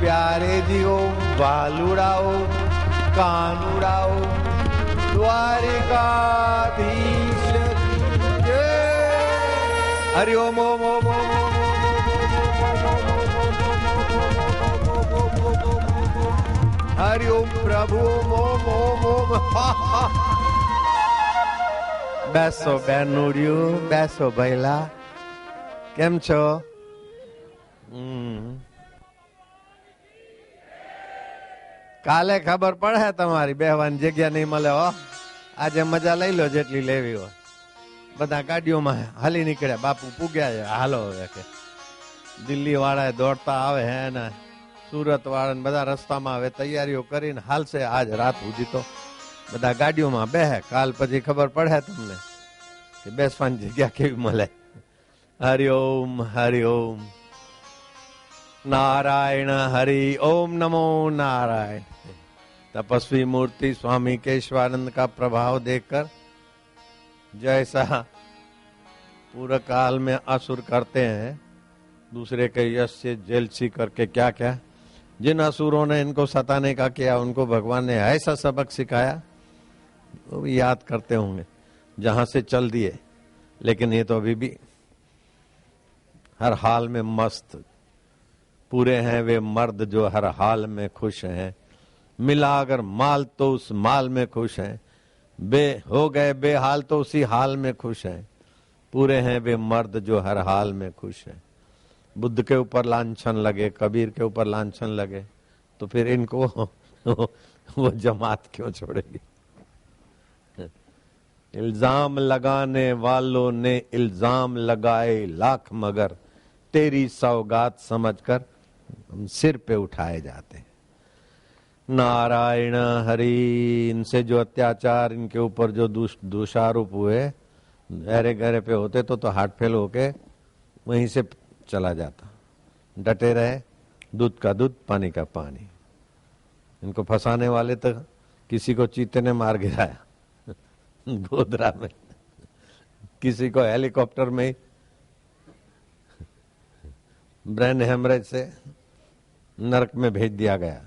प्यारे जियो भालुड़ाओ कानुड़ाओ द्वारिकाधीश हरि ओम ओम ओम ओम हरि ओम प्रभु ओम ओम ओम। બેસો બેનુડિયું બેસો ભૈલા કેમ છો? કાલે ખબર પડે તમારી બેહવાની જગ્યા નહીં મળે હો. આજે મજા લઈ લો જેટલી લેવી હોય. બધા ગાડીઓમાં હાલી નીકળ્યા, બાપુ પૂગ્યા છે, હાલો હવે કે દિલ્હી વાળા દોડતા આવે હે ને સુરત વાળા બધા રસ્તામાં હવે તૈયારીઓ કરીને હાલશે. આજ રાત સુધી તો બધા ગાડીઓમાં બેહે, કાલ પછી ખબર પડે તમને કે બેસવાની જગ્યા કેવી મળે. હરિઓમ હરિઓમ नारायण हरि ओम नमो नारायण। तपस्वी मूर्ति स्वामी केशवानंद का प्रभाव देखकर जैसा पूर्व काल में असुर करते हैं दूसरे के यश से जेलसी करके क्या क्या, जिन असुरों ने इनको सताने का किया उनको भगवान ने ऐसा सबक सिखाया वो भी याद करते होंगे, जहां से चल दिए। लेकिन ये तो अभी भी हर हाल में मस्त पूरे हैं वे मर्द जो हर हाल में खुश हैं। मिला अगर माल तो उस माल में खुश हैं, बे हो गए बेहाल तो उसी हाल में खुश हैं। पूरे हैं वे मर्द जो हर हाल में खुश हैं। बुद्ध के ऊपर लांछन लगे, कबीर के ऊपर लांछन लगे, तो फिर इनको वो जमात क्यों छोड़ेगी? इल्जाम लगाने वालों ने इल्जाम लगाए लाख, मगर तेरी सौगात समझकर हम सिर पे उठाए जाते हैं। नारायण हरि। इनसे जो अत्याचार, इनके ऊपर जो दोषारोप हुए, गहरे गहरे पे होते तो हार्ट फेल होके वहीं से चला जाता। डटे रहे, दूध का दूध पानी का पानी। इनको फंसाने वाले तो किसी को चीते ने मार गिराया गोधरा में, किसी को हेलीकॉप्टर में ब्रेन हेमरेज से नरक में भेज दिया गया,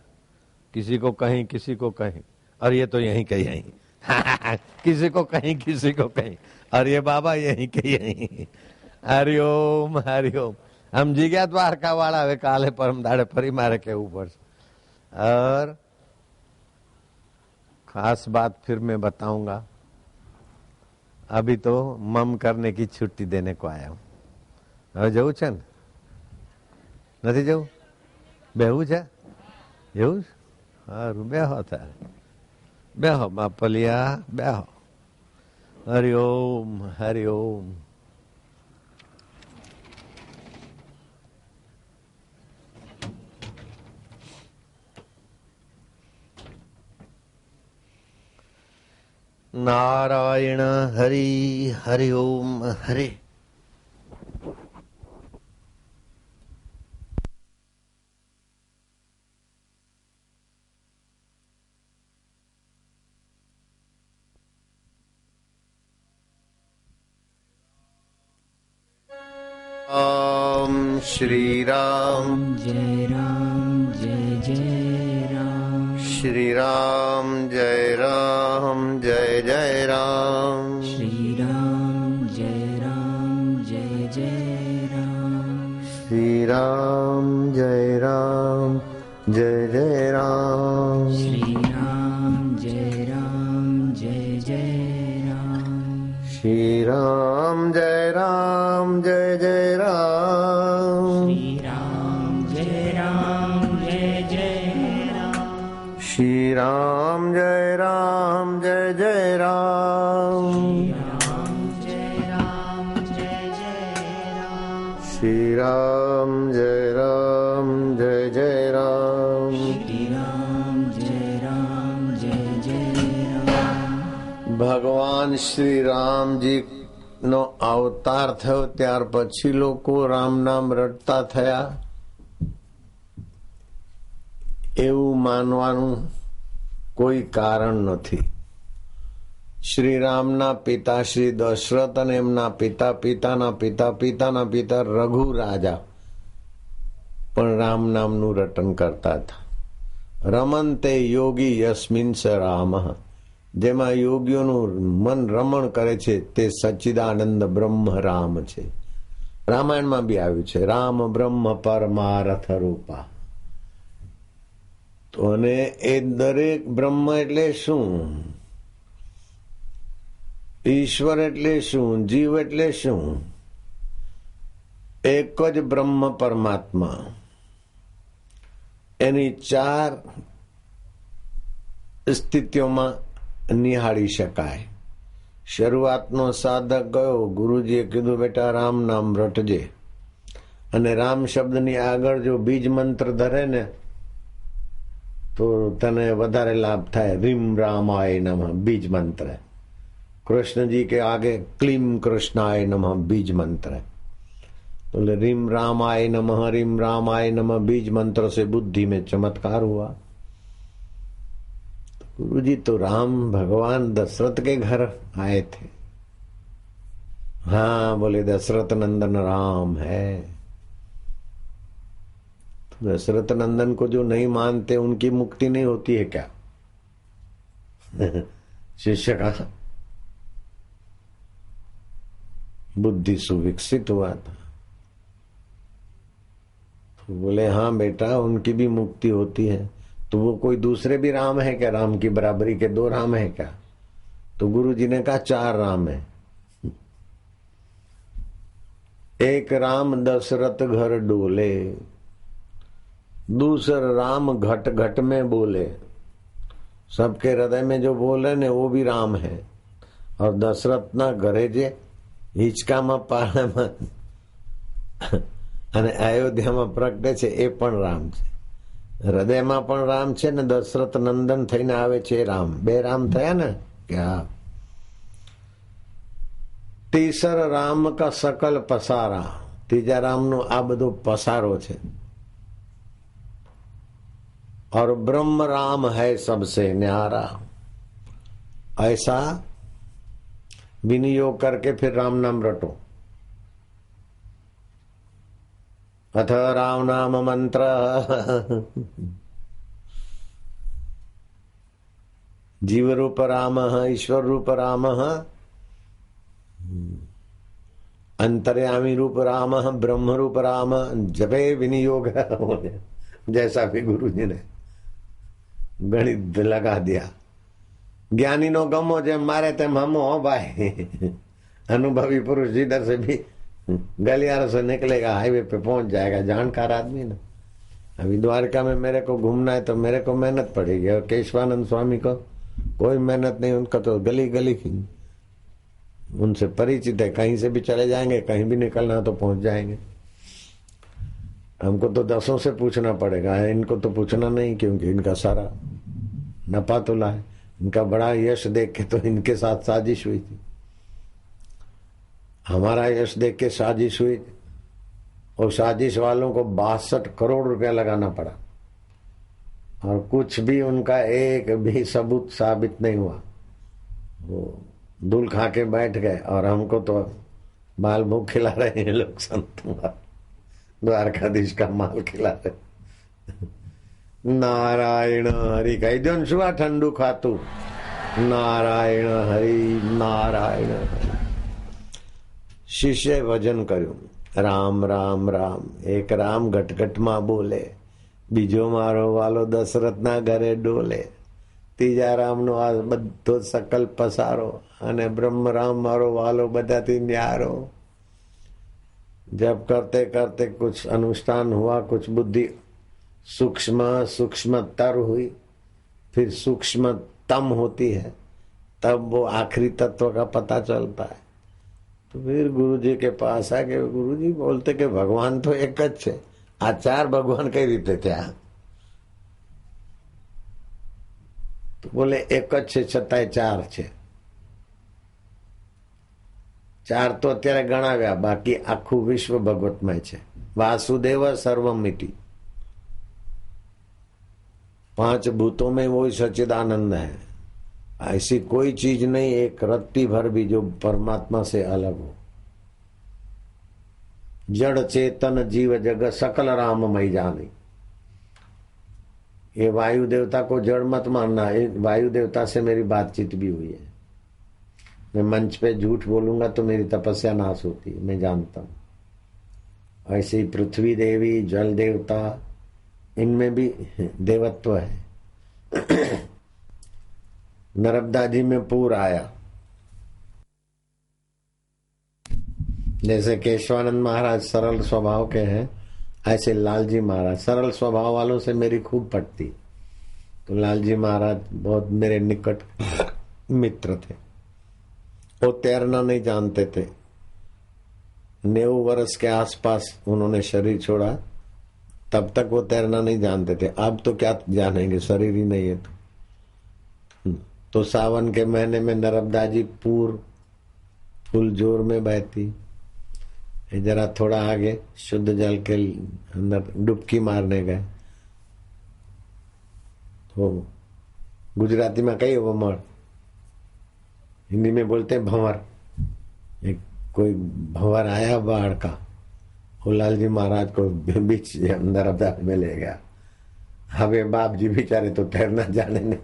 किसी को कहीं किसी को कहीं, और ये तो यहीं के यहीं किसी को कहीं किसी को कहीं, और ये बाबा यहीं के यहीं। हरिओम हरिओम। हम जी गया द्वारका वाला, वे काले परम दाड़े फरी मारे के ऊपर। और खास बात फिर मैं बताऊंगा, अभी तो मम करने की छुट्टी देने को आया हूं। હવે જવું છે ને? નથી જવું? બેહવું છે? એવું? સારું, બેહો તારે, બેહો બાપલિયા, બેહો। હરિઓમ હરિઓમ। नारायण हरि हरिओम हरे। ओम श्री राम जय राम जय जय राम, श्री राम जय राम जय जय राम, श्री राम जय राम जय जय राम, श्री राम जय राम जय जय राम, श्री राम जय राम जय जय राम, श्री राम जय राम जय जय राम, श्री राम जय राम जय जय राम, श्री राम जय राम जय जय राम, श्री राम जय राम जय जय राम, श्री राम जय राम जय जय राम, श्री राम जय राम जय जय राम। भगवान श्री राम जी નો અવતાર થયો ત્યાર પછી લોકો રામ નામ રટતા થયા એવું માનવાનું કોઈ કારણ નથી। શ્રી રામના પિતા શ્રી દશરથ અને એમના પિતા પિતાના પિતા પિતાના પિતા રઘુ રાજા પણ રામ નામનું રટન કરતા હતા. રમંતે યોગી યસ્મિન સ રામ, જેમાં યોગીઓનું મન રમણ કરે છે તે સચ્ચિદાનંદ બ્રહ્મ રામ છે. રામાયણમાં બી આવ્યું છે, રામ બ્રહ્મ પરમારથ રૂપા. તો અને એ દરેક બ્રહ્મ એટલે શું, ઈશ્વર એટલે શું, જીવ એટલે શું? એક જ બ્રહ્મ પરમાત્મા. એની 4 સ્થિતિઓમાં નિહાળી શકાય. શરૂઆતનો સાધક ગયો, ગુરુજીએ કીધું બેટા રામ નામ રટજે, અને રામ શબ્દની આગળ જો બીજ મંત્ર ધરે ને તો તને વધારે લાભ થાય. રીમ રામાય નમઃ बीज मंत्र है. कृष्ण जी के आगे क्लीम कृष्णाय नमः बीज मंत्र है. तो रीम रामाय नमः बीज मंत्र से बुद्धि में चमत्कार हुआ. गुरु जी तो राम भगवान दशरथ के घर आए थे. हाँ बोले दशरथ नंदन राम है. तो दशरथ नंदन को जो नहीं मानते उनकी मुक्ति नहीं होती है क्या? शिष्य का बुद्धि सुविकसित हुआ था. तो बोले हाँ बेटा उनकी भी मुक्ति होती है. तो वो कोई दूसरे भी राम है क्या? राम की बराबरी के 2 राम है क्या? तो गुरु जी ने कहा 4 राम है. एक राम दशरथ घर डोले, दूसरा राम घट घट में बोले. सबके हृदय में जो बोले ने वो भी राम है. और दशरथ ना घरे जे હિંચકામાં પાણામાં અને અયોધ્યામાં પ્રગટે છે એ પણ રામ છે. હૃદયમાં પણ રામ છે ને દશરથ નંદન થઈને આવે છે રામ. 2 રામ થયા ને કે હા. तीसर राम का सकल पसारा. तीजा राम नो आ बधो पसारो छे. और ब्रह्म राम है सबसे न्यारा. ऐसा विनियोग करके फिर राम नाम रटो. अथ राम नाम मंत्र जीव रूप राम ईश्वर रूप राम अंतर्यामी रूप राम ब्रह्म रूप राम जपे विनियोग जैसा भी गुरु जी ने गणित लगा दिया. ज्ञानी नो गमो जे मारे तेम हमो हो भाई. अनुभवी पुरुष जिधर से भी गलियारों से निकलेगा हाईवे पे पहुंच जाएगा. जानकार आदमी ना. अभी द्वारका में मेरे को घूमना है तो मेरे को मेहनत पड़ेगी. और केशवानंद स्वामी को कोई मेहनत नहीं. उनका तो गली गली उनसे परिचित है. कहीं से भी चले जाएंगे, कहीं भी निकलना तो पहुंच जाएंगे. हमको तो 10 से पूछना पड़ेगा. इनको तो पूछना नहीं क्योंकि इनका सारा नफा तुला है. इनका बड़ा यश देख के तो इनके साथ साजिश हुई थी. हमारा यश देख के साजिश हुई और साजिश वालों को 62 करोड़ रुपया लगाना पड़ा. और कुछ भी उनका एक भी सबूत साबित नहीं हुआ. वो धूल खा के बैठ गए और हमको तो बाल भूख खिला रहे हैं लोग. संत द्वारकाधीश का माल खिला रहे. नारायण हरि कही दो ने. શું ठंडू खातू? नारायण हरि नारायण हरि. शिष्य भजन કર્યું. राम राम राम. एक राम घटघट માં બોલે, બીજો મારો વાલો દશરથ ના ઘરે ડોલે. ત્રીજા રામ નો આ બધો સકલ પસારો. અને બ્રહ્મ રામ મારો વાલો બધાથી ન્યારો. जब करते करते कुछ अनुष्ठान हुआ, कुछ बुद्धि सूक्ष्म सूक्ष्मतर हुई, फिर सूक्ष्मतम होती है, तब वो आखिरी तत्व का पता चलता है. तो फिर गुरु जी के पास आ के गुरु जी बोलते कि भगवान तो एक ज है. आ 4 भगवान कई रीते थे? तो बोले एक ज है छतांय 4 છે. 4 तो અત્યારે ગણાવ્યા, બાકી આખું વિશ્વ ભગવતમય છે. वासुदेव सर्वमिति. 5 भूतों में वही सच्चिदानंद है. ऐसी कोई चीज नहीं एक रत्ती भर भी जो परमात्मा से अलग हो. जड़ चेतन जीव जगत सकल राममय जाने। ये वायु देवता को जड़ मत मानना है। वायु देवता से मेरी बातचीत भी हुई है। मैं मंच पे झूठ बोलूंगा तो मेरी तपस्या नाश होती है, मैं जानता हूं। ऐसे ही पृथ्वी देवी, जल देवता, इनमें भी देवत्व है। नर्मदा जी में पूर आया, जैसे केशवानंद महाराज सरल स्वभाव के हैं, ऐसे लालजी महाराज सरल स्वभाव वालों से मेरी खूब पटती। तो लालजी महाराज बहुत मेरे निकट मित्र थे। वो तैरना नहीं जानते थे। 90 वर्ष के आसपास उन्होंने शरीर छोड़ा, तब तक वो तैरना नहीं जानते थे। अब तो क्या जानेंगे, शरीर ही नहीं है तो सावन के महीने में नर्मदा जी पूर फुल जोर में बहती। जरा थोड़ा आगे शुद्ध जल के अंदर डुबकी मारने गए तो गुजराती में कही भंवर, हिंदी में बोलते हैं भंवर। एक कोई भंवर आया बाढ़ का, वो लालजी महाराज को बीच नर्मदा में ले गया। हवे बाप जी बेचारे तो तैरना जाने नहीं,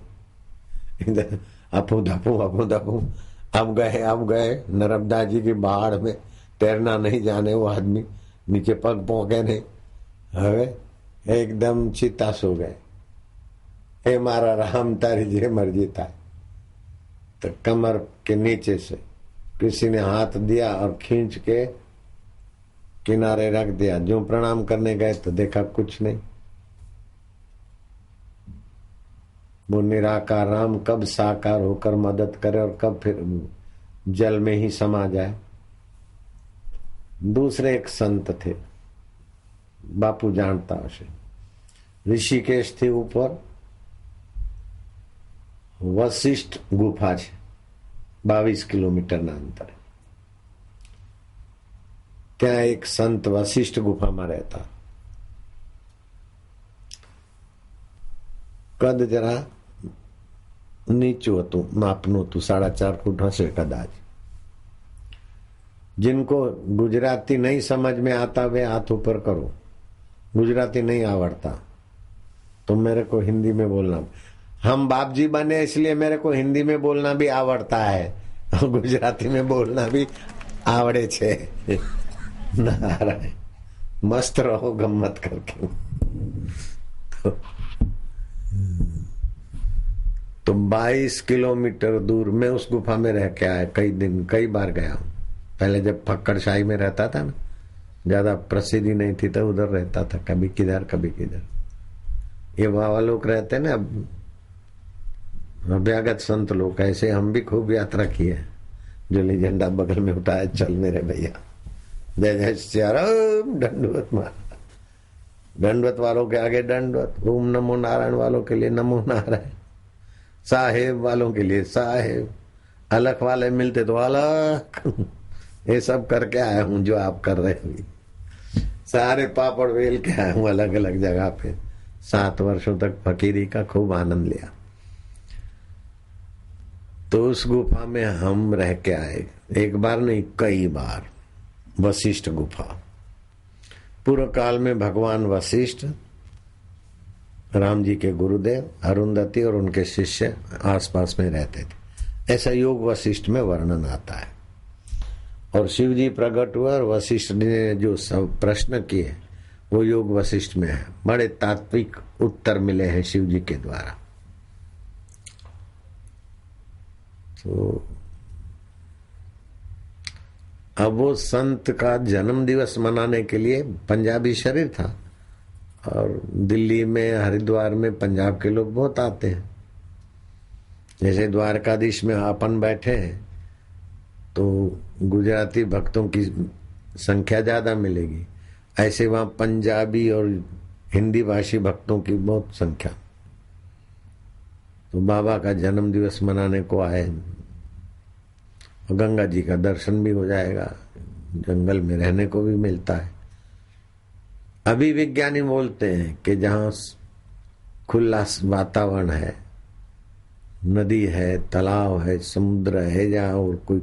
अपू धपू अब गए नर्मदा जी की बाढ़ में। तैरना नहीं जाने वो आदमी, नीचे पग पहुंचे नहीं, हवे एकदम चिता सो गए। हे मारा राम तारी जे मर्जी था। तो कमर के नीचे से किसी ने हाथ दिया और खींच के किनारे रख दिया। जो प्रणाम करने गए तो देखा कुछ नहीं। वो निराकार राम कब साकार होकर मदद करे और कब फिर जल में ही समा जाए। दूसरे एक संत थे, बापू जानता उसे, ऋषिकेश थी ऊपर वशिष्ठ गुफा છે 22 કિલોમીટરના અંતરે। ત્યાં એક સંત વશિષ્ઠ ગુફામાં રહેતા। કદ જરા નીચું હતું, માપનું હતું, 4.5 ફૂટ હશે કદાચ। जिनको गुजराती नहीं समझ में आता वे हाथ ऊपर करो। गुजराती नहीं आवड़ता तो मेरे को हिंदी में बोलना। हम बाप जी बने इसलिए मेरे को हिंदी में बोलना भी आवड़ता है, गुजराती में बोलना भी आवड़े छे। नारायण, मस्त रहो गम्मत करके। तो 22 किलोमीटर दूर मैं उस गुफा में रह के आया। कई बार गया हूं। पहले जब फक्कड़शाही में रहता था ना, ज्यादा प्रसिद्धि नहीं थी तो उधर रहता था, कभी किधर कभी किधर। ये बाबा लोग रहते ना, अभ्यागत संत लोग, ऐसे हम भी खूब यात्रा की है। जोली झंडा बगल में उठाया, चल मेरे भैया, जय जय श्याराम, दंडवत मार। दंडवत वालों के आगे दंडवत, ओम नमो नारायण वालों के लिए नमो नारायण, साहेब वालों के लिए साहेब, अलख वाले मिलते तो अलख। ये सब करके आया हूं जो आप कर रहे हैं। सारे पापड़ वेल के आया हूं अलग अलग जगह पे। 7 वर्षों तक फकीरी का खूब आनंद लिया। तो उस गुफा में हम रह के आए, एक बार नहीं कई बार। वशिष्ठ गुफा, पूर्व काल में भगवान वशिष्ठ राम जी के गुरुदेव अरुंधति और उनके शिष्य आसपास में रहते थे। ऐसा योग वशिष्ठ में वर्णन आता है। और शिव जी प्रकट हुआ और वशिष्ठ ने जो सब प्रश्न किए वो योग वशिष्ठ में है। बड़े तात्विक उत्तर मिले हैं शिव जी के द्वारा। तो अब वो संत का जन्म दिवस मनाने के लिए पंजाबी शरीर था और दिल्ली में हरिद्वार में पंजाब के लोग बहुत आते हैं। जैसे द्वारकाधीश में अपन बैठे हैं तो गुजराती भक्तों की संख्या ज्यादा मिलेगी, ऐसे वहां पंजाबी और हिंदी भाषी भक्तों की बहुत संख्या। तो बाबा का जन्म दिवस मनाने को आए। गंगा जी का दर्शन भी हो जाएगा, जंगल में रहने को भी मिलता है। अभी विज्ञानी बोलते हैं कि जहां खुला वातावरण है, नदी है, तालाब है, समुद्र है, जहां और कोई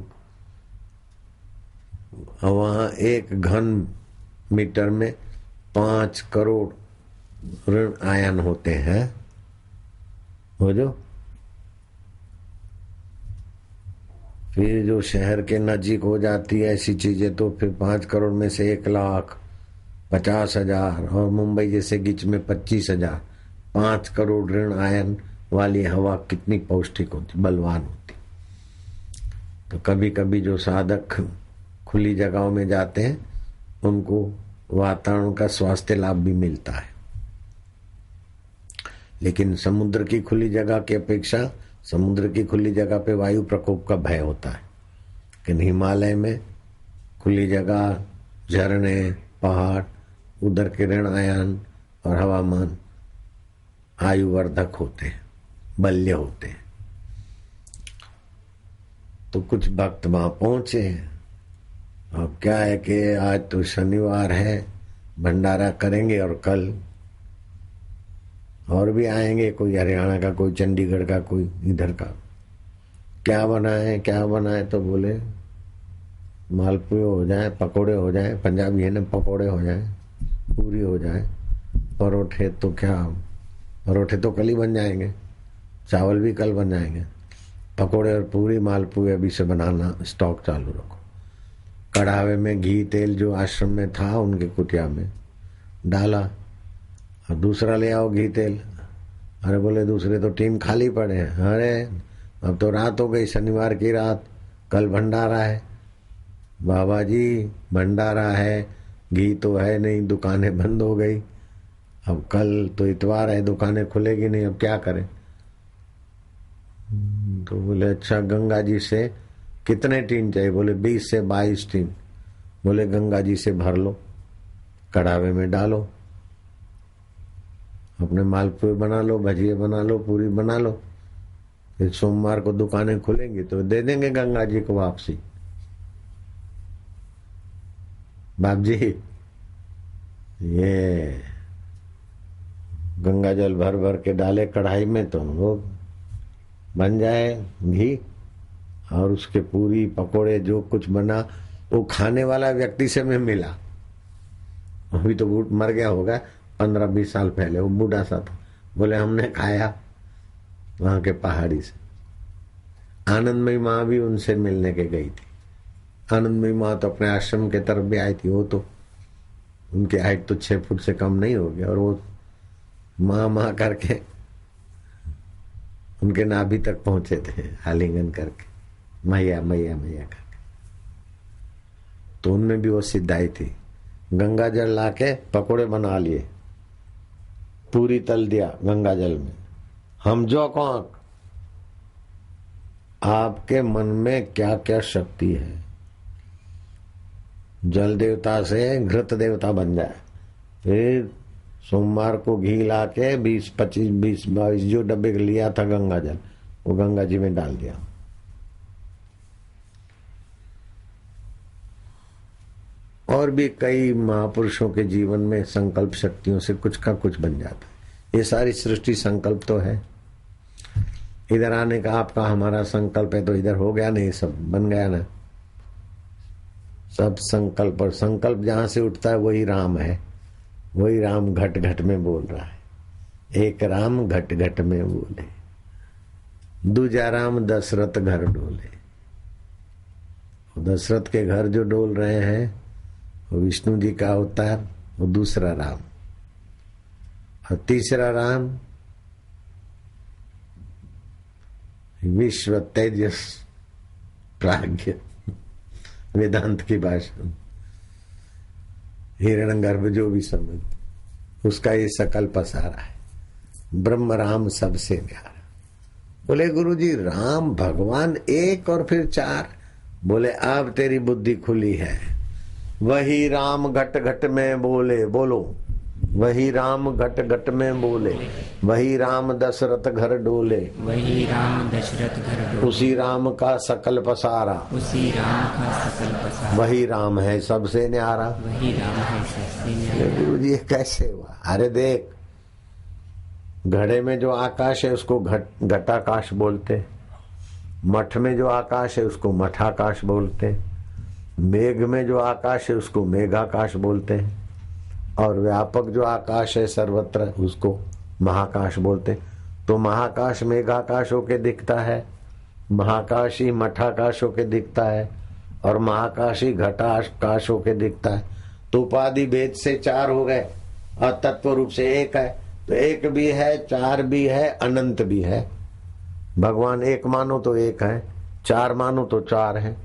वहां एक घन मीटर में 5 करोड़ ऋण आयन होते हैं। हो जो फिर जो शहर के नजीक हो जाती है ऐसी चीजें तो फिर 5 करोड़ में से 1,50,000 और मुंबई जैसे गिच में 25,000। 5 करोड़ ऋण आयन वाली हवा कितनी पौष्टिक होती, बलवान होती। तो कभी कभी जो साधक खुली जगहों में जाते हैं उनको वातावरण का स्वास्थ्य लाभ भी मिलता है। लेकिन समुद्र की खुली जगह की अपेक्षा समुद्र की खुली जगह पे वायु प्रकोप का भय होता है। लेकिन हिमालय में खुली जगह, झरने, पहाड़, उधर के ऋण आयन और हवामान आयुवर्धक होते हैं, बल्य होते हैं। तो कुछ भक्त वहां पहुंचे। अब क्या है कि आज तो शनिवार है, भंडारा करेंगे और कल और भी आएंगे, कोई हरियाणा का, कोई चंडीगढ़ का, कोई इधर का। क्या बनाए तो बोले मालपुए हो जाए, पकोड़े हो जाए, पंजाबी है ना, पकोड़े हो जाए, पूरी हो जाए, परोठे तो क्या, परोठे तो कल ही बन जाएंगे, चावल भी कल बन जाएंगे, पकोड़े और पूरी मालपुए अभी से बनाना, स्टॉक चालू रखो। कढ़ावे में घी तेल जो आश्रम में था उनके कुटिया में डाला और दूसरा ले आओ घी तेल। अरे बोले दूसरे तो टीन खाली पड़े हैं। अरे अब तो रात हो गई, शनिवार की रात, कल भंडारा है। बाबा जी भंडारा है, घी तो है नहीं, दुकानें बंद हो गई, अब कल तो इतवार है, दुकानें खुलेगी नहीं, अब क्या करें। तो बोले अच्छा गंगा जी से कितने टीन चाहिए? बोले 20 से 22 टीन। बोले गंगा जी से भर लो, कढ़ावे में डालो, अपने मालपुए बना लो, भजिए बना लो, पूरी बना लो, फिर सोमवार को दुकानें खुलेंगी तो दे देंगे गंगा जी को वापसी। बाप जी ये गंगा जल भर भर के डाले कढ़ाई में तो वो बन जाए घी, और उसके पूरी पकोड़े जो कुछ बना वो खाने वाला व्यक्ति से मैं मिला। अभी तो मर गया होगा, 15-20 साल पहले, वो बूढ़ा सा था। बोले हमने खाया वहां के पहाड़ी से। आनंदमयी माँ भी उनसे मिलने के गई थी। आनंदमयी माँ तो अपने आश्रम के तरफ भी आई थी। वो तो उनकी हाइट तो 6 फुट से कम नहीं होगी, और वो माँ करके उनके नाभि तक पहुंचे थे, आलिंगन करके, मैया मैया मैया करके। तो उनमें भी वो सिद्धाई थी। गंगा जल लाके पकोड़े बना लिए, पूरी तल दिया गंगा जल में। हम जो कौन, आपके मन में क्या क्या शक्ति है, जल देवता से घृत देवता बन जाए। फिर सोमवार को घी लाके 20-25-20-22 जो डब्बे लिया था गंगा जल, वो गंगा जी में डाल दिया। और भी कई महापुरुषों के जीवन में संकल्प शक्तियों से कुछ का कुछ बन जाता है। ये सारी सृष्टि संकल्प तो है। इधर आने का आपका हमारा संकल्प है तो इधर हो गया नहीं, सब बन गया ना। सब संकल्प, और संकल्प जहां से उठता है वही राम है। वही राम घट घट में बोल रहा है। एक राम घट घट में बोले, दूजा राम दशरथ घर डोले। दशरथ के घर जो डोल रहे हैं वो विष्णु जी का अवतार, वो दूसरा राम। और तीसरा राम विश्व तेजस प्राज्ञ, वेदांत की भाषा, हिरण्यगर्भ जो भी समझ, उसका ये सकल पसारा है। ब्रह्म राम सबसे न्यारा। बोले गुरुजी राम भगवान एक और फिर 4? बोले अब तेरी बुद्धि खुली है। वही राम घट घट में बोले, बोलो वही राम घट घट में बोले, वही राम दशरथ घर डोले, वही राम दशरथ घर डोले, उसी राम का सकल पसारा, उसी राम का सकल पसारा, वही राम है सबसे न्यारा। वही राम है सबसे न्यारा। गुरु जी ये कैसे हुआ? अरे देख, घड़े में जो आकाश है उसको घटाकाश बोलते, मठ में जो आकाश है उसको मठाकाश बोलते, मेघ में जो आकाश है उसको मेघाकाश बोलते हैं, और व्यापक जो आकाश है सर्वत्र उसको महाकाश बोलते हैं। तो महाकाश मेघाकाश होके दिखता है, महाकाश ही मठाकाश होके दिखता है, और महाकाश ही घटाकाश होके दिखता है। तो उपाधि भेद से चार हो गए और तत्व रूप से एक है। तो एक भी है, चार भी है, अनंत भी है। भगवान एक मानो तो एक है, चार मानो तो चार है,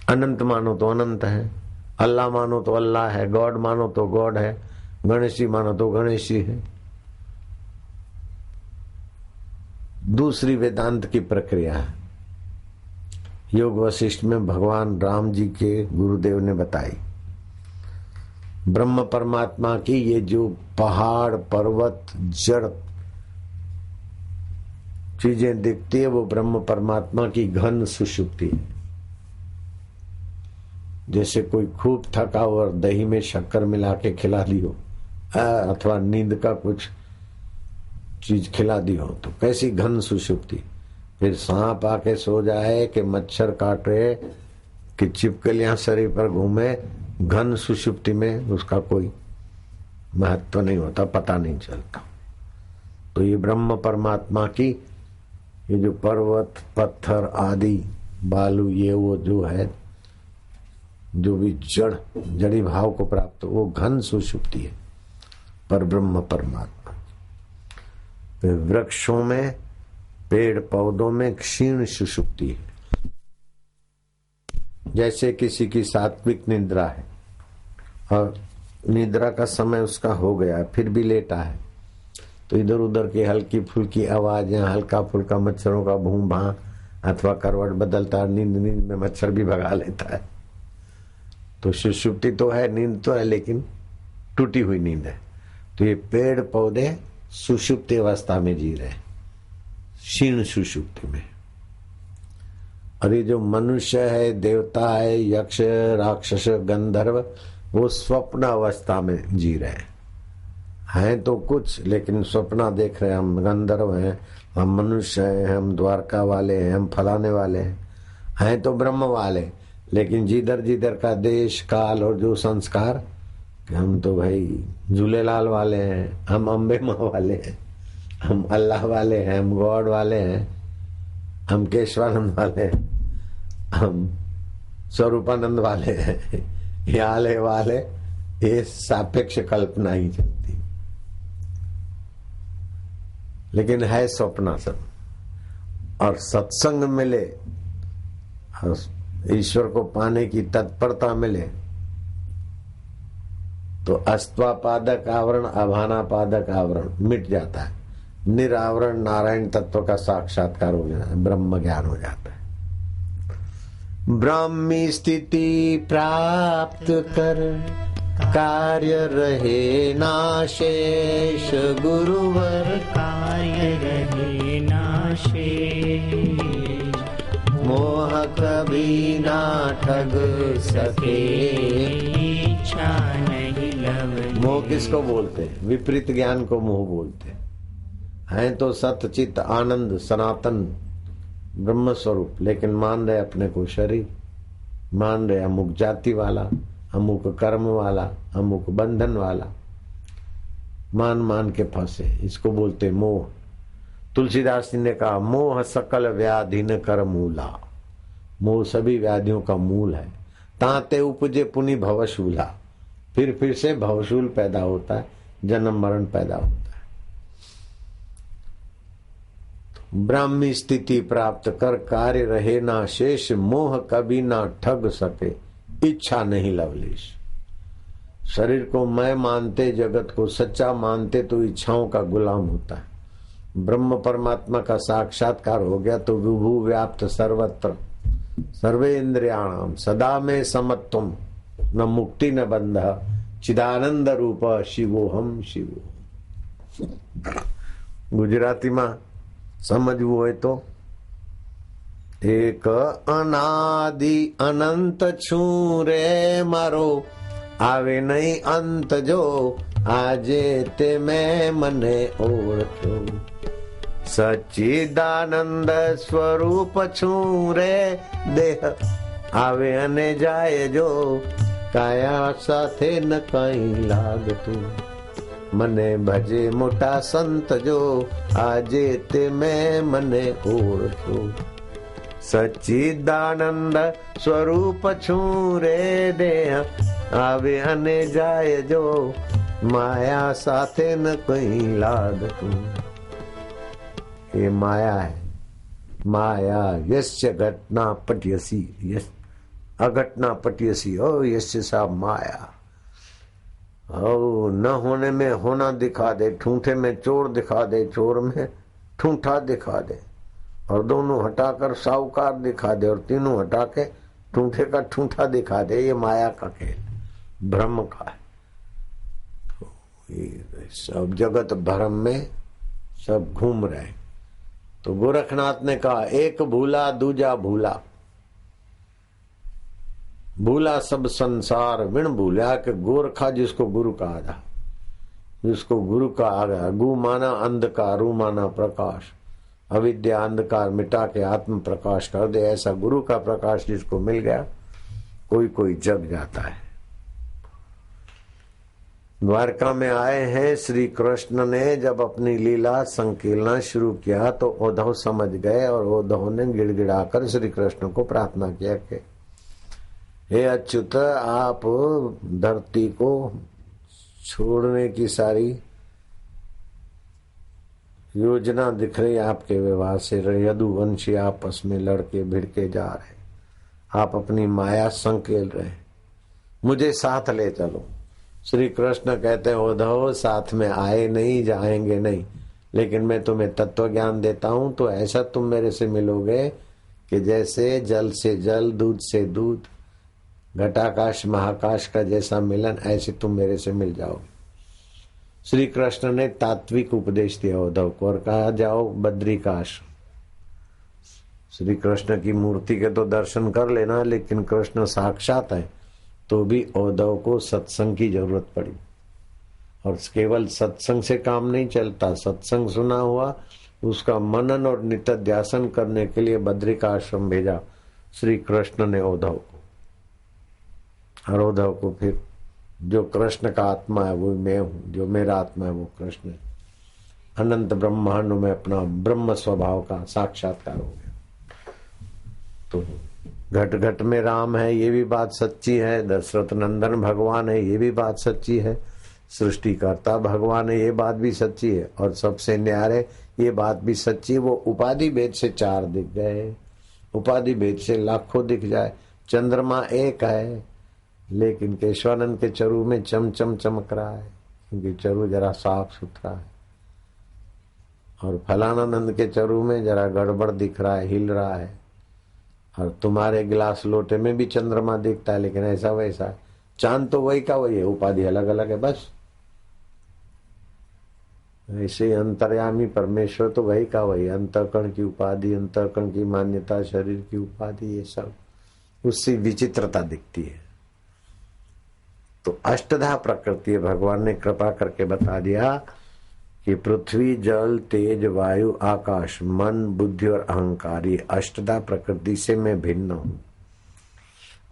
अनंत मानो तो अनंत है, अल्लाह मानो तो अल्लाह है, गॉड मानो तो गॉड है, गणेशी मानो तो गणेशी है। दूसरी वेदांत की प्रक्रिया है, योग वशिष्ठ में भगवान राम जी के गुरुदेव ने बताई। ब्रह्म परमात्मा की ये जो पहाड़ पर्वत जड़ चीजें दिखती है वो ब्रह्म परमात्मा की घन सुषुप्ति है। जैसे कोई खूब थका और दही में शक्कर मिला के खिला दी हो, अथवा नींद का कुछ चीज खिला दी हो, तो कैसी घन सुषुप्ति। फिर सांप आके सो जाए कि मच्छर काटे कि छिपकलियां शरीर पर घूमे, घन सुषुप्ति में उसका कोई महत्व नहीं होता, पता नहीं चलता। तो ये ब्रह्म परमात्मा की ये जो पर्वत पत्थर आदि बालू ये वो जो है, जो भी जड़ी भाव को प्राप्त हो, वो घन सुषुप्ति है पर ब्रह्म परमात्मा। वृक्षों में पेड़ पौधों में क्षीण सुषुप्ति है। जैसे किसी की सात्विक निद्रा है और निद्रा का समय उसका हो गया फिर भी लेटा है, तो इधर उधर की हल्की फुल्की आवाजें, हल्का फुल्का मच्छरों का भूं भां अथवा करवट बदलता, नींद में मच्छर भी भगा लेता है। तो सुषुप्ति तो है, नींद तो है, लेकिन टूटी हुई नींद है। तो ये पेड़ पौधे सुषुप्ति अवस्था में जी रहे, क्षीण सुषुप्ति में। और ये जो मनुष्य है, देवता है, यक्ष राक्षस गंधर्व, वो स्वप्न अवस्था में जी रहे हैं तो कुछ, लेकिन स्वप्न देख रहे हैं। हम गंधर्व हैं, हम मनुष्य हैं, हम द्वारका वाले हैं, हम फलाने वाले हैं तो ब्रह्म वाले, लेकिन जिधर जिधर का देश काल और जो संस्कार, हम तो भाई झूलेलाल वाले हैं, हम अम्बे माँ वाले हैं, हम अल्लाह वाले हैं, हम गॉड वाले हैं, हम केशवानंद वाले हैं, हम स्वरूपानंद वाले हैं, ये आले वाले, ये सापेक्ष कल्पना ही चलती, लेकिन है स्वप्न सब। और सत्संग मिले और ईश्वर को पाने की तत्परता मिले तो अस्त्वापादक आवरण अभानापादक आवरण मिट जाता है, निरावरण नारायण तत्व का साक्षात्कार हो जाता है, ब्रह्म ज्ञान हो जाता है। ब्राह्मी स्थिति प्राप्त कर कार्य रहे नाशेष, गुरुवर कार्य रहे नाशेष, मोह कभी ना ठग सके, इच्छा नहीं लव। मोह किसको बोलते हैं? विपरीत ज्ञान को मोह बोलते हैं तो सतचित आनंद सनातन ब्रह्म स्वरूप, लेकिन मान रहे अपने को शरीर, मान रहे अमुक जाति वाला, अमुक कर्म वाला, अमुक बंधन वाला, मान मान के फंसे, इसको बोलते मोह। तुलसीदास जी ने कहा मोह सकल व्याधि न कर मूला, मोह सभी व्याधियों का मूल है। ताते उपजे पुनि भवशूला, फिर से भवशूल पैदा होता है, जन्म मरण पैदा होता है। ब्राह्मी स्थिति प्राप्त कर कार्य रहे ना शेष, मोह कभी ना ठग सके, इच्छा नहीं लवलेश। शरीर को मैं मानते, जगत को सच्चा मानते तो इच्छाओं का गुलाम होता है। ब्रह्म परमात्मा का साक्षात्कार हो गया तो विभू व्याप्त सर्वत्र सर्वे इंद्रियाणाम सदा में समत्वम, न मुक्ति न बंध, चिदानंद रूप शिवोहम शिवो। गुजराती में समझવું હોય તો એક અનાદિ અનંત છું રે મારો, આવે નહીં અંત જો આજે તે મેં મને ઓળખ્યો, સચ્ચિદાનંદ સ્વરૂપ છું રે, દેહ આવે અને જાય જો, કાયા સાથે ન કઈ લાગતું. મને ભજે મોટા સંત જો, આજે તે મેં મને ઓળખ્યું. સચ્ચિદાનંદ સ્વરૂપ છું રે દેહ, આવે અને જાય જો, માયા સાથે ન કઈ લાગતું. ये माया है. माया यस्य घटना पट्यसी, यस अघटना पट्यसी, ओ यस्य सा माया. ओ न होने में होना दिखा दे, ठूठे में चोर दिखा दे, चोर में ठूठा दिखा दे, और दोनों हटाकर साहूकार दिखा दे, और तीनों हटा के ठूठे का ठूठा दिखा दे. ये माया का खेल, भ्रम का है. सब जगत भ्रम में सब घूम रहे. तो गोरखनाथ ने कहा एक भूला दूजा भूला, भूला सब संसार विण भूला. के गोरखा जिसको गुरु कहा था, जिसको गुरु का आ गया. गु माना अंधकार, रू माना प्रकाश. अविद्या अंधकार मिटा के आत्म प्रकाश कर दे, ऐसा गुरु का प्रकाश जिसको मिल गया, कोई कोई जग जाता है. द्वारका में आए हैं श्री कृष्ण ने. जब अपनी लीला संकीलना शुरू किया तो उद्धव समझ गए, और उद्धव ने गिड़गिड़ाकर श्री कृष्ण को प्रार्थना किया कि हे अच्युत, आप धरती को छोड़ने की सारी योजना दिख रही आपके व्यवहार से. यदुवंशी आपस में लड़के भिड़के जा रहे, आप अपनी माया संकेल रहे, मुझे साथ ले चलो. श्री कृष्ण कहते हैं उद्धव, साथ में आए नहीं, जाएंगे नहीं, लेकिन मैं तुम्हें तत्व ज्ञान देता हूं, तो ऐसा तुम मेरे से मिलोगे कि जैसे जल से जल, दूध से दूध, घटाकाश महाकाश का जैसा मिलन, ऐसे तुम मेरे से मिल जाओगे. श्री कृष्ण ने तात्विक उपदेश दिया उद्धव को, और कहा जाओ बद्रिकाश. श्री कृष्ण की मूर्ति के तो दर्शन कर लेना, लेकिन कृष्ण साक्षात है, तो भी उद्धव को सत्संग की जरूरत पड़ी. और केवल सत्संग से काम नहीं चलता. सत्संग सुना हुआ, उसका मनन और नित्याध्यासन करने के लिए बद्रिका आश्रम भेजा श्री कृष्ण ने उद्धव को. और उद्धव को फिर जो कृष्ण का आत्मा है वो मैं हूं, जो मेरा आत्मा है वो कृष्ण है. अनंत ब्रह्मांडों में अपना ब्रह्म स्वभाव का साक्षात्कार हो गया. तो घट घट में राम है, ये भी बात सच्ची है. दशरथ नंदन भगवान है, ये भी बात सच्ची है. सृष्टिकर्ता भगवान है, ये बात भी सच्ची है. और सबसे न्यारे ये बात भी सच्ची है, वो उपाधि भेद से 4 दिख गए, उपाधि भेद से लाखों दिख जाए. चंद्रमा एक है, लेकिन केशवानंद के चरु में चम चम चमक रहा है, क्योंकि चरु जरा साफ सुथरा है. और फलानानंद के चरु में जरा गड़बड़ दिख रहा है, हिल रहा है. और तुम्हारे गिलास लोटे में भी चंद्रमा दिखता है, लेकिन ऐसा वैसा है. चांद तो वही का वही है, उपाधि अलग अलग है बस. ऐसे अंतर्यामी परमेश्वर तो वही का वही. अंतःकरण की उपाधि, अंतःकरण की मान्यता, शरीर की उपाधि, ये सब उससे विचित्रता दिखती है. तो अष्टधा प्रकृति है. भगवान ने कृपा करके बता दिया कि पृथ्वी, जल, तेज, वायु, आकाश, मन, बुद्धि और अहंकार, ये अष्टधा प्रकृति से मैं भिन्न हूं.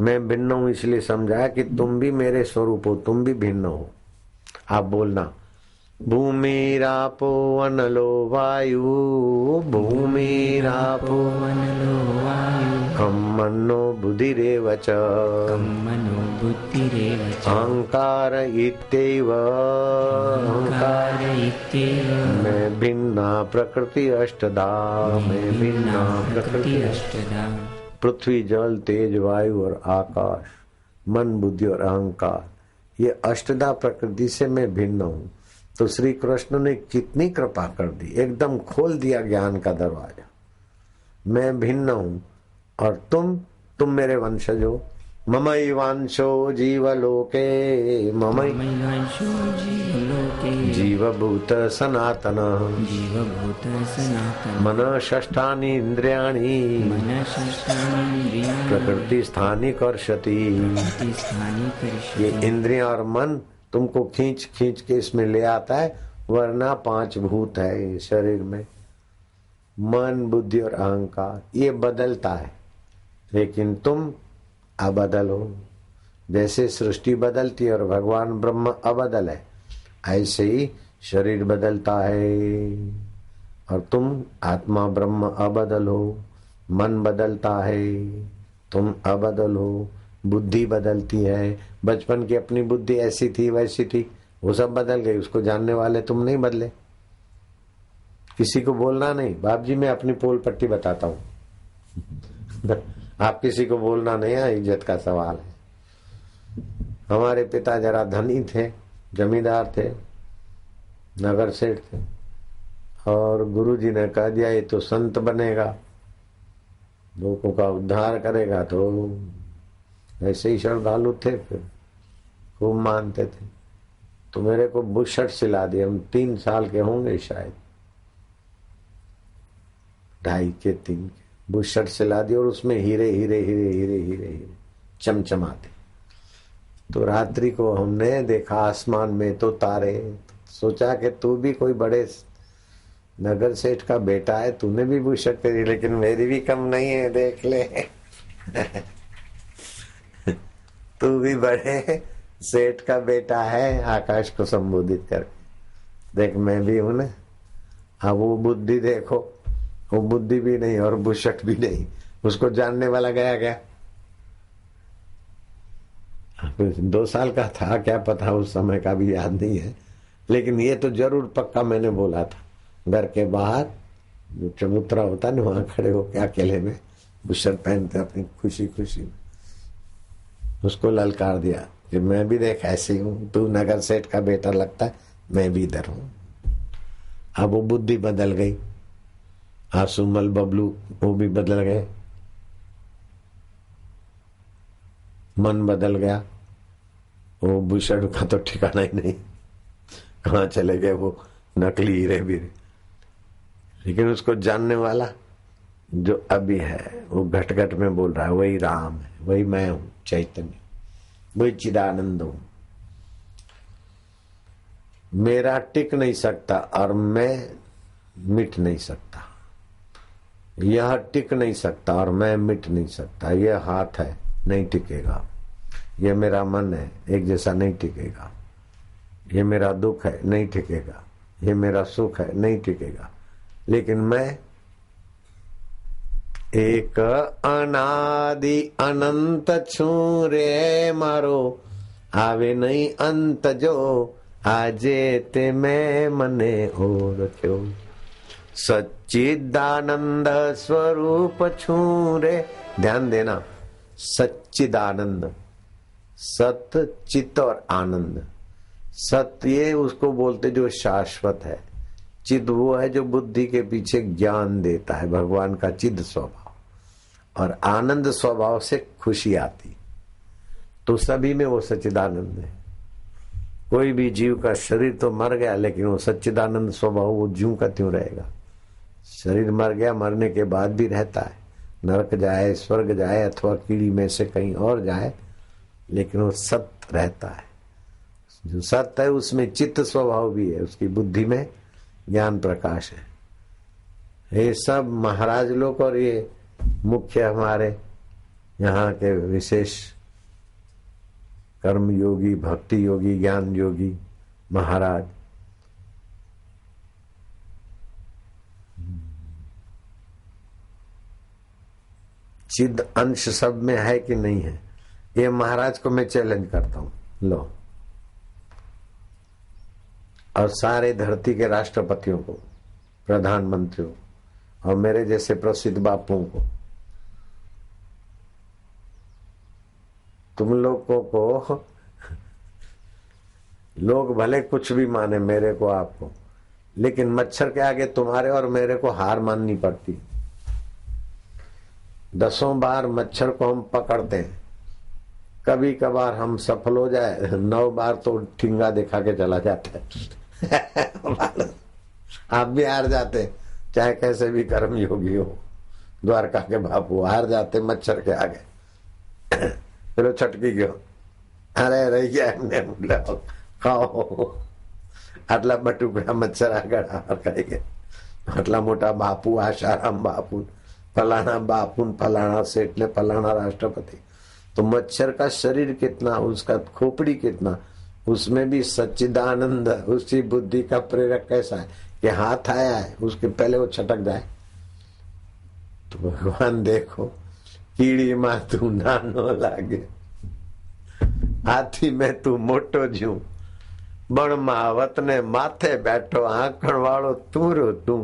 मैं भिन्न हूं इसलिए समझाया कि तुम भी मेरे स्वरूप हो, तुम भी भिन्न हो. आप बोलना भूमिरापो अनलो वायु, भूमिरापो अनलो वायु, खम मनो बुद्धिरेव च, मनो बुद्धिरेव च, अहंकार इत्येव, अहंकार इत्येव, मैं भिन्ना प्रकृति अष्टधा, मैं भिन्ना प्रकृति अष्टधा. पृथ्वी, जल, तेज, वायु और आकाश, मन, बुद्धि और अहंकार, ये अष्टधा प्रकृति से मैं भिन्न हूं. तो श्री कृष्ण ने कितनी कृपा कर दी, एकदम खोल दिया ज्ञान का दरवाजा. मैं भिन्न हूं और तुम मेरे वंशज हो. ममैवांशो जीवलोके, ममैवांशो जीवलोके, जीवभूत सनातन, जीवभूत सनातन, मन षष्ठानि इंद्रियाणि, मन षष्ठानि इंद्रियाणि, प्रकृति स्थानि कर्षति. प्रकृति स्थानि कर्षति. ये इंद्रियां और मन तुमको खींच खींच के इसमें ले आता है, वरना 5 भूत है शरीर में, मन, बुद्धि और अहंकार, ये बदलता है. लेकिन तुम अबदल हो। जैसे सृष्टि बदलती है और भगवान ब्रह्म अबदल है, ऐसे ही शरीर बदलता है। और तुम आत्मा ब्रह्म अबदल हो। मन बदलता है, तुम अबदल हो। बुद्धि बदलती है। बचपन की अपनी बुद्धि ऐसी थी वैसी थी, वो सब बदल गई, उसको जानने वाले तुम नहीं बदले। किसी को बोलना नहीं, बाप जी मैं अपनी पोल पट्टी बताता हूँ आप किसी को बोलना नहीं है, इज्जत का सवाल है। हमारे पिता जरा धनी थे, जमींदार थे, नगर सेठ थे, और गुरुजी ने कह दिया ये तो संत बनेगा, लोगों का उद्धार करेगा। तो ऐसे ही श्रद्धालु थे, फिर खूब मानते थे। तो मेरे को बुशर्ट सिला दिए, हम 3 साल के होंगे शायद, 2.5 के 3 के बुशर्ट सिला दिए, और उसमें हीरे हीरे हीरे हीरे हीरे हीरे चमचमाते। तो रात्रि को हमने देखा आसमान में तो तारे, सोचा कि तू भी कोई बड़े नगर सेठ का बेटा है, तूने भी बुशर्ट करी, लेकिन मेरी भी कम नहीं है, देख ले तू भी बड़े सेठ का बेटा है। आकाश को संबोधित करके देख मैं भी हूं ना। अब वो बुद्धि देखो, वो बुद्धि भी नहीं और बुशर्ट भी नहीं, उसको जानने वाला गया। 2 साल का था, क्या पता उस समय का भी याद नहीं है, लेकिन ये तो जरूर पक्का मैंने बोला था। घर के बाहर जो चबूतरा होता है ना, वहां खड़े होकर अकेले में बुशर्ट पहनते अपनी खुशी खुशी में उसको ललकार दिया कि मैं भी देख ऐसी हूं, तू नगर सेठ का बेटा लगता है, मैं भी इधर हूं। अब वो बुद्धि बदल गई, आसुमल बबलू वो भी बदल गए, मन बदल गया। वो बुशर्ट का तो ठिकाना ही नहीं, कहाँ चले गए वो नकली हीरे भी। लेकिन उसको जानने वाला जो अभी है, वो घट घट में बोल रहा है वही राम है, वही मैं हूं, चैतन्य, वही चिदानंद हूं। मेरा टिक नहीं सकता और मैं मिट नहीं सकता, यह टिक नहीं सकता और मैं मिट नहीं सकता। यह हाथ है, नहीं टिकेगा। यह मेरा मन है, एक जैसा नहीं टिकेगा। ये मेरा दुख है, नहीं टिकेगा। ये मेरा सुख है, नहीं टिकेगा। लेकिन मैं एक अनादि अनंत छू रे मारो, आवे नहीं अंत जो आजे ते मैं मने और क्यों। सच्चिदानंद स्वरूप छू रे, ध्यान देना, सच्चिदानंद, सत चित और आनंद। सत्य ये उसको बोलते जो शाश्वत है, चिद वो है जो बुद्धि के पीछे ज्ञान देता है, भगवान का चिद स्वभाव। और आनंद स्वभाव से खुशी आती, तो सभी में वो सच्चिदानंद है। कोई भी जीव का शरीर तो मर गया, लेकिन वो सच्चिदानंद स्वभाव वो ज्यों का त्यों रहेगा। शरीर मर गया, मरने के बाद भी रहता है, नरक जाए, स्वर्ग जाए, अथवा कीड़ी में से कहीं और जाए, लेकिन वो सत्य रहता है। जो सत्य है उसमें चित्त स्वभाव भी है, उसकी बुद्धि में ज्ञान प्रकाश है। ये सब महाराज लोग और ये मुख्य हमारे यहाँ के विशेष कर्म योगी, भक्ति योगी, ज्ञान योगी महाराज, चिद अंश सब में है कि नहीं है, ये महाराज को मैं चैलेंज करता हूं। लो, और सारे धरती के राष्ट्रपतियों को, प्रधानमंत्रियों और मेरे जैसे प्रसिद्ध बापुओं को, तुम लोगों को लोग भले कुछ भी माने, मेरे को आपको, लेकिन मच्छर के आगे तुम्हारे और मेरे को हार माननी पड़ती। 10 बार मच्छर को हम पकड़ते हैं, कभी कभार हम सफल हो जाए, 9 बार तो ठिंगा दिखा के चला जाता है आप भी हार जाते, चाहे कैसे भी कर्म योगी हो। द्वारका के बापू हार जाते मच्छर के आगे चलो छटकी गयो, अरे रही गया एમને બોલાવો ખાઓ, આટલા બટુકડા મચ્છર આગળ હાર ખાઈ ગયા, આટલા મોટા બાપુ, આશારામ બાપુ, ફલાણા બાપુ, ફલાણા શેઠ ને ફલાણા રાષ્ટ્રપતિ, तो मच्छर का शरीर कितना, उसका खोपड़ी कितना, उसमें भी सच्चिदानंद उसी बुद्धि का प्रेरक कैसा है कि हाथ आया है उसके पहले वो छटक जाए। तो भगवान देखो, कीड़ी मां तू नानो लागे, हाथी में तू मोटो जू, बण मां वतने माथे बैठो, आंकण वालो तू रो तू।